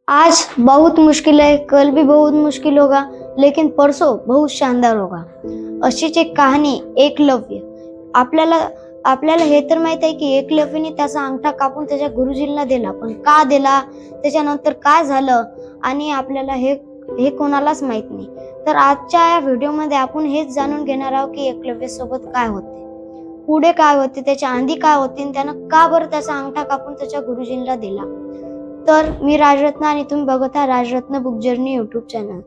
आज बहुत मुश्किल है, कल भी बहुत मुश्किल होगा, लेकिन परसों बहुत शानदार होगा। अशीच एक कहाणी एकलव्य। आपल्याला हे तर माहित आहे की एकलव्यने त्याचा अंगठा कापून त्याच्या गुरुजींना दिला, पण का दिला, त्याच्यानंतर काय झालं आणि आपल्याला हे कोणालाच माहित नाही। तर आजच्या या व्हिडिओमध्ये आपण हेच जाणून घेणार आहोत की एकलव्य सोबत काय होते, पुढे काय होते, त्याच्या आधी काय होते आणि त्यानं का बरं त्याचा अंगठा कापून त्याच्या गुरुजींना दिला। तर मी राजरत्न आणि तुम्ही बघत आहात Rajratna book journey YouTube channel.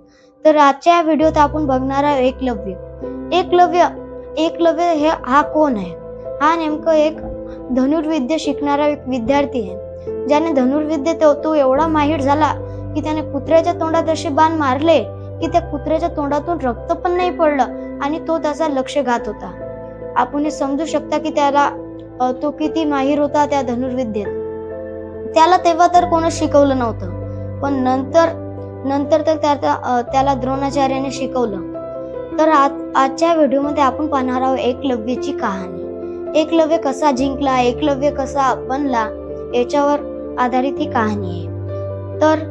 तर आजच्या या व्हिडिओत आपण बघणार आहोत एकलव्य हा कोण आहे। हा नेमकं एक धनुर्विद्या शिकणारा एक विद्यार्थी आहे, ज्याने धनुर्विद्येत तो एवढा माहिर झाला की त्याने कुत्र्याच्या तोंडात असे बाण मारले की त्या कुत्र्याच्या तोंडातून रक्त पण नाही पडलं आणि तो त्याचा लक्ष्य घात होता। आपण हे समजू शकता की तो किती माहिर होता त्या धनुर्विद्येत। त्याला तेव्हा तर कोणच शिकवलं नव्हतं, पण नंतर तर त्याला द्रोणाचार्याने शिकवलं। तर आजच्या व्हिडिओमध्ये आपण पाहणार आहोत एकलव्याची कहाणी। एकलव्य कसा जिंकला, एकलव्य कसा बनला, याच्यावर आधारित ही कहाणी आहे। तर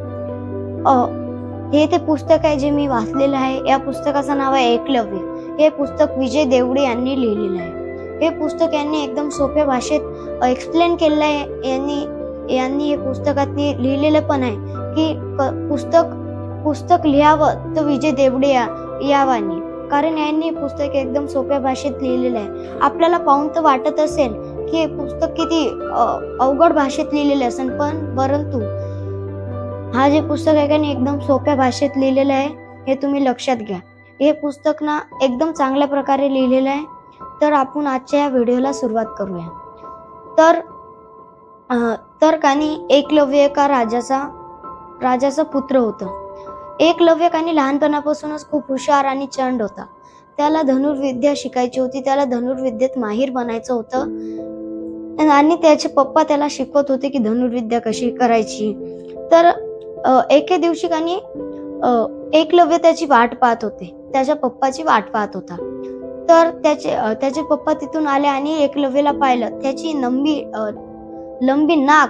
हे ते पुस्तक आहे जे मी वाचलेलं आहे। या पुस्तकाचं नाव आहे एकलव्य। हे पुस्तक विजय देवडे यांनी लिहिलेलं आहे। हे पुस्तक यांनी एकदम सोप्या भाषेत एक्सप्लेन केलेलं आहे। यांनी हे पुस्तकात लिहिलेलं पण आहे की पुस्तक लिहावं तर विजय देवडे यावानी, कारण यांनी पुस्तक एकदम सोप्या भाषेत लिहिलेलं आहे। आपल्याला पाहून तर वाटत असेल की हे पुस्तक किती अवघड भाषेत लिहिलेलं असेल, पण परंतु हा जे पुस्तक आहे की एकदम सोप्या भाषेत लिहिलेलं आहे, हे तुम्ही लक्षात घ्या। हे पुस्तक ना एकदम चांगल्या प्रकारे लिहिलेलं आहे। तर आपण आजच्या या व्हिडिओला सुरुवात करूया। तर एकलव्य एका राजाचा पुत्र होता। एकलव्य लहानपणापासूनच खूप हुशार आणि चंड होता। त्याला धनुर्विद्या शिकायची होती, त्याला धनुर्विद्येत माहिर बनायचं होतं आणि त्याचे पप्पा त्याला शिकवत होते की धनुर्विद्या कशी करायची। तर एके दिवशी एकलव्य त्याची वाट पाहत होते, त्याच्या पप्पाची वाट पाहत होता। तर त्याचे पप्पा तिथून आले आणि एकलव्याला पाहिलं। त्याची लंबी नाक,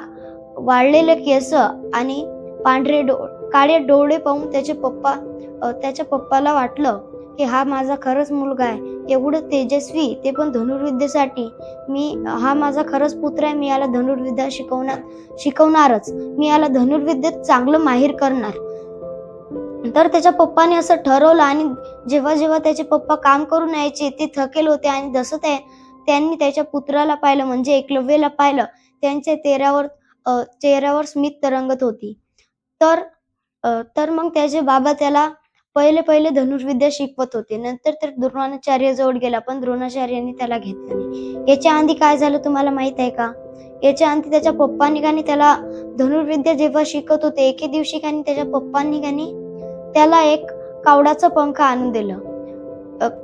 वाळलेले केस आणि काळे डोळे पाहून त्याच्या पप्पाला वाटलं की हा माझा खरंच मुलगा आहे, एवढं तेजस्वी, ते पण धनुर्विद्येसाठी। हा माझा खरंच पुत्र आहे, मी याला धनुर्विद्या शिकवणारच, मी याला धनुर्विद्येत चांगलं माहिर करणार। तर त्याच्या पप्पाने असं ठरवलं आणि जेव्हा त्याचे पप्पा काम करून यायचे ते थकेल होते आणि जसं त्यांनी त्याच्या पुत्राला पाहिलं, म्हणजे एकलव्याला पाहिलं, त्यांच्या चेहऱ्यावर स्मित तरंगत होती। तर मग त्याचे बाबा त्याला पहिले धनुर्विद्या शिकवत होते। नंतर तर द्रोणाचार्य जवळ गेला, पण द्रोणाचार्यांनी त्याला घेतलं नाही। याच्या आधी काय झालं तुम्हाला माहित आहे का? याच्या आधी त्याच्या पप्पांनी त्याला धनुर्विद्या जेव्हा शिकत होते, एके दिवशी त्याच्या पप्पांनी त्याला एक कावडाचं पंख आणून दिलं।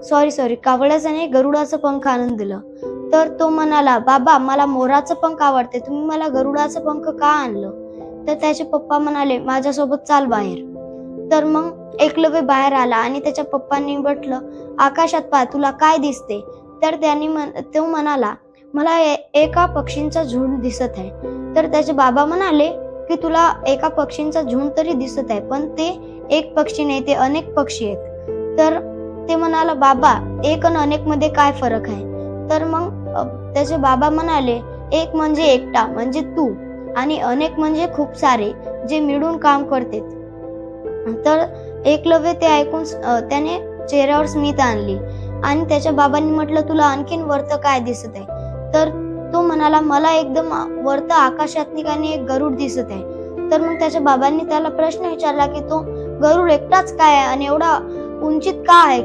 सॉरी कावड्याचं नाही, गरुडाचं पंख आणून दिलं। तर तो म्हणाला, बाबा मला मोराचं पंख आवडते, तुम्ही मला गरुडाचं पंख का आणलं? तर त्याचे पप्पा म्हणाले, माझ्यासोबत चाल बाहेर। तर मग एकलव्य बाहेर आला आणि त्याच्या पप्पांनी म्हटलं, आकाशात पहा, तुला काय दिसते? तर तो म्हणाला, मला एका पक्षींचा झुंड दिसत आहे। तर त्याचे बाबा म्हणाले की तुला एका पक्षींचा झुंड तरी दिसत आहे, पण ते एक पक्षी नाही, ते अनेक पक्षी आहेत। तर ते म्हणाला, बाबा एक आणि अनेक मध्ये काय फरक आहे? तर मग त्याचे बाबा म्हणाले, एक म्हणजे एकटा म्हणजे तू, आणि अनेक म्हणजे खूप सारे जे मिळून काम करतात। तर एकलव्य ते ऐकून त्याने चेहऱ्यावर स्मित आणली आणि त्याच्या बाबांनी म्हटलं, तुला आणखीन वरत काय दिसत आहे? तर तो म्हणाला, मला एकदम वरत आकाशात एक गरुड दिसत आहे। तर मग त्याच्या बाबांनी त्याला प्रश्न विचारला की तो गरुड एकटाच काय आहे आणि एवढा उंचीत का आहे,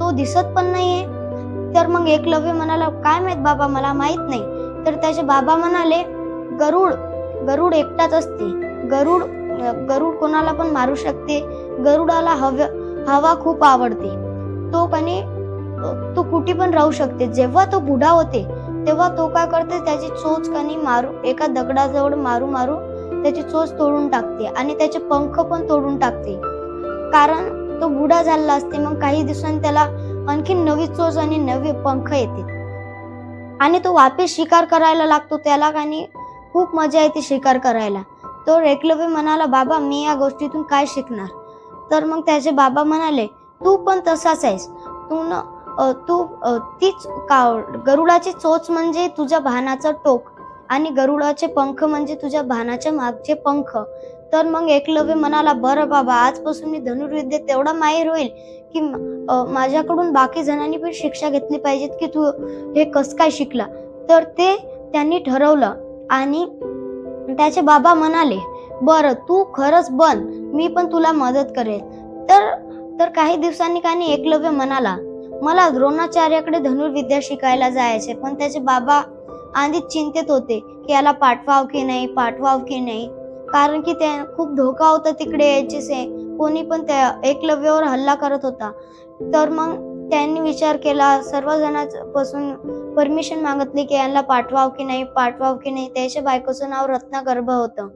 तो दिसत पण नाहीये? तर मग एकलव्य म्हणाला, काय माहित बाबा, मला माहित नाही। तर त्याचे बाबा म्हणाले, गरुड एकटाच असते, गरुड कोणाला पण मारू शकते, गरुडाला हवा खूप आवडते, तो कुठे पण राहू शकते। जेव्हा तो बुढा होते तेव्हा तो काय करते, त्याची चोच एका दगडाजवळ मारू त्याची चोच तोडून टाकते आणि त्याचे पंख पण तोडून टाकते, कारण तो बुढा झालेला असते। मग काही दिवसांनी त्याला आणखी नवी चोच आणि नवे पंख येते आणि तो वापस शिकार करायला लागतो। त्याला खूप मजा येते शिकार करायला। तो एकलव्य म्हणाला, बाबा मी या गोष्टीतून काय शिकणार? तर मग त्याचे बाबा म्हणाले, तू पण तसाच आहेस. तू न तू तीच गरुडाची चोच म्हणजे तुझ्या भानाचं टोक आणि गरुडाचे पंख म्हणजे तुझ्या भानाच्या मागचे पंख. तर मग एकलव्य म्हणाला, बरं बाबा, आजपासून मी धनुर्विद्येत तेवढा माहिर होईल की माझ्याकडून बाकी जणांनी पण शिक्षा घेतली पाहिजेत की तू हे कसं काय शिकला. तर ते त्यांनी ठरवलं आणि त्याचे बाबा म्हणाले, बरं तू खरंच बन, मी पण तुला मदत करेल. तर तर काही दिवसांनी एकलव्य म्हणाला, मला द्रोणाचार्याकडे धनुर्विद्या शिकायला जायचे. पण त्याचे बाबा आधीच चिंतेत होते की याला पाठवाव की नाही, कारण की त्या खूप धोका होता तिकडे यायचे, कोणी पण त्या एकलव्यावर हल्ला करत होता. तर मग त्यांनी विचार केला, सर्वजणांपासून परमिशन मागितली की याला पाठवाव की नाही. त्याच्या बायकोचं नाव रत्नगर्भ होतं.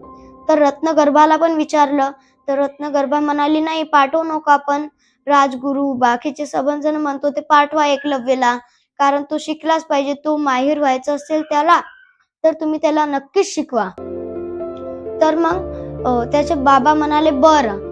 तर रत्नगर्भाला पण विचारलं, तर रत्नगर्भा म्हणाली, नाही पाठवू नका, पण राजगुरू बाकीचे सर्वजण म्हणतो ते पाठवा एकलव्याला, कारण तो शिकलाच पाहिजे. तो माहिर व्हायचं असेल त्याला तर तुम्ही त्याला नक्कीच शिकवा. तर मग त्याचे बाबा म्हणाले, बरं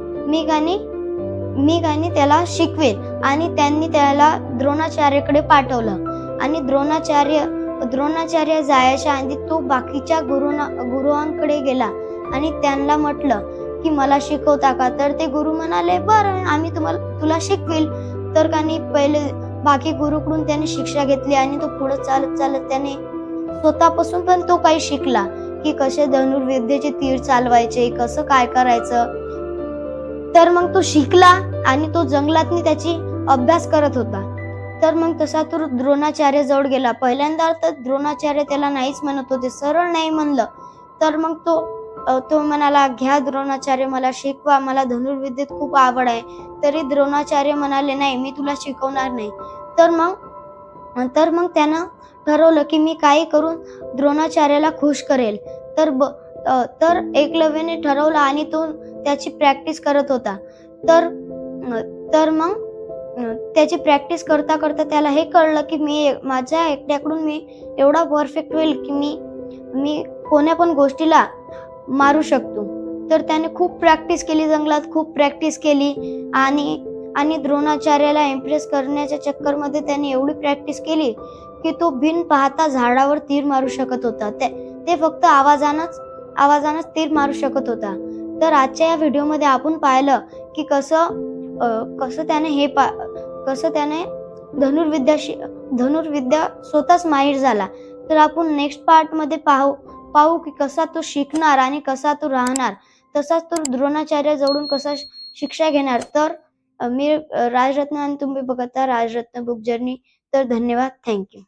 मी त्याला शिकवेल. आणि त्यांनी त्याला द्रोणाचार्याकडे पाठवलं. आणि द्रोणाचार्य जायच्या आधी तो बाकीच्या गुरुंकडे गेला आणि त्यांना म्हटलं की मला शिकवता का? तर ते गुरु म्हणाले, बरं आम्ही तुला शिकवेल. तर पहिले बाकी गुरुकडून त्याने शिक्षा घेतली आणि तो पुढे चालत त्याने स्वतःपासून पण तो काही शिकला की कसे धनुर्विद्येचे तीर चालवायचे, कसं काय करायचं. तर मग तो शिकला आणि तो जंगलात त्याची अभ्यास करत होता. तर मग तसा तो द्रोणाचार्य जवळ गेला. पहिल्यांदा तर द्रोणाचार्य त्याला नाहीच म्हणत होते, सरळ नाही म्हणलं. तर मग तो म्हणाला, घ्या द्रोणाचार्य, मला शिकवा, मला धनुर्विद्येत खूप आवड आहे. तरी द्रोणाचार्य म्हणाले, नाही मी तुला शिकवणार नाही. तर मग त्यानं ठरवलं की मी काही करून द्रोणाचार्याला खुश करेल. तर एकलव्याने ठरवलं आणि तो त्याची प्रॅक्टिस करत होता. तर मग त्याची प्रॅक्टिस करता त्याला हे कळलं की माझ्या एकट्याकडून मी एवढा परफेक्ट होईल की मी कोण्या पण गोष्टीला मारू शकतो. तर त्याने खूप प्रॅक्टिस केली, जंगलात खूप प्रॅक्टिस केली आणि द्रोणाचार्याला इम्प्रेस करण्याच्या चक्करमध्ये त्याने एवढी प्रॅक्टिस केली की तो बिन पाहता झाडावर तीर मारू शकत होता. ते फक्त आवाजानच तीर मारू शकत होता. तर आजच्या या व्हिडिओमध्ये आपण पाहिलं की कसं त्याने धनुर्विद्या स्वतःच माहिर झाला. तर आपण नेक्स्ट पार्ट मध्ये पाहू की कसा तो शिकणार आणि कसा तो राहणार, तसाच तो द्रोणाचार्य जवळून कसा शिक्षा घेणार. तर मी राजरत्न आणि तुम्ही बघता राजरत्न बुक जर्नी. तर धन्यवाद, थँक्यू.